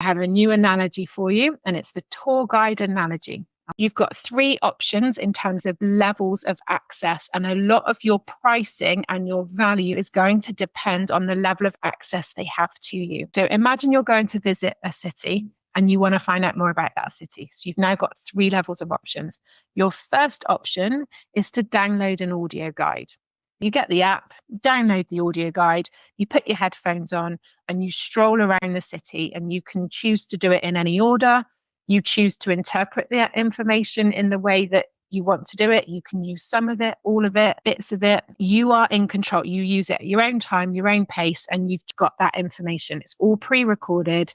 I have a new analogy for you, and it's the tour guide analogy. You've got 3 options in terms of levels of access, and a lot of your pricing and your value is going to depend on the level of access they have to you. So imagine you're going to visit a city and you want to find out more about that city. So you've now got 3 levels of options. Your first option is to download an audio guide. You get the app, download the audio guide, you put your headphones on and you stroll around the city, and you can choose to do it in any order. You choose to interpret the information in the way that you want to do it. You can use some of it, all of it, bits of it. You are in control. You use it at your own time, your own pace, and you've got that information. It's all pre-recorded.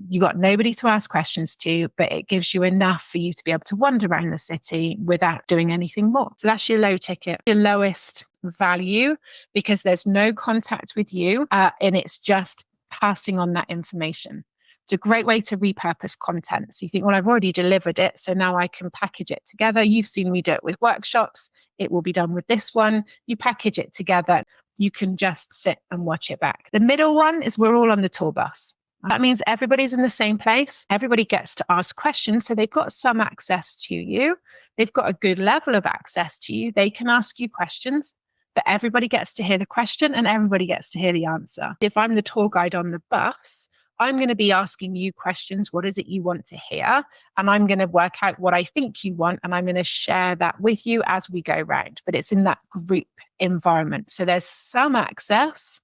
You got nobody to ask questions to, but it gives you enough for you to be able to wander around the city without doing anything more. So that's your low ticket, your lowest value, because there's no contact with you, and it's just passing on that information. It's a great way to repurpose content. So you think, well, I've already delivered it, so now I can package it together. You've seen me do it with workshops. It will be done with this one. You package it together. You can just sit and watch it back. The middle one is we're all on the tour bus. That means everybody's in the same place. Everybody gets to ask questions. So they've got some access to you. They've got a good level of access to you. They can ask you questions, but everybody gets to hear the question and everybody gets to hear the answer. If I'm the tour guide on the bus, I'm going to be asking you questions. What is it you want to hear? And I'm going to work out what I think you want. And I'm going to share that with you as we go round. But it's in that group environment. So there's some access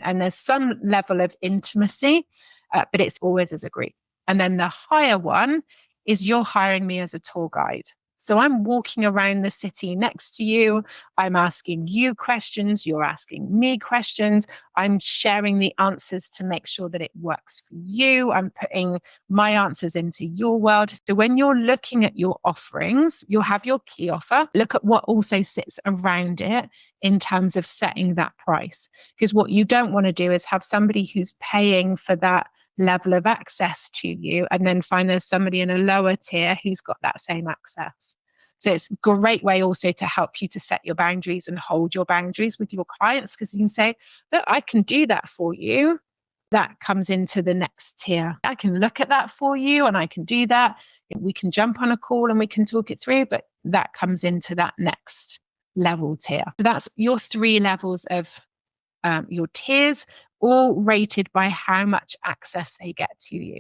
and there's some level of intimacy, but it's always as a group. And then the higher one is you're hiring me as a tour guide. So I'm walking around the city next to you. I'm asking you questions. You're asking me questions. I'm sharing the answers to make sure that it works for you. I'm putting my answers into your world. So when you're looking at your offerings, you'll have your key offer. Look at what also sits around it in terms of setting that price. Because what you don't want to do is have somebody who's paying for that level of access to you and then find there's somebody in a lower tier who's got that same access. So it's a great way also to help you to set your boundaries and hold your boundaries with your clients, because you can say, look, I can do that for you. That comes into the next tier. I can look at that for you and I can do that. We can jump on a call and we can talk it through, but that comes into that next level tier. So that's your 3 levels of your tiers, all rated by how much access they get to you.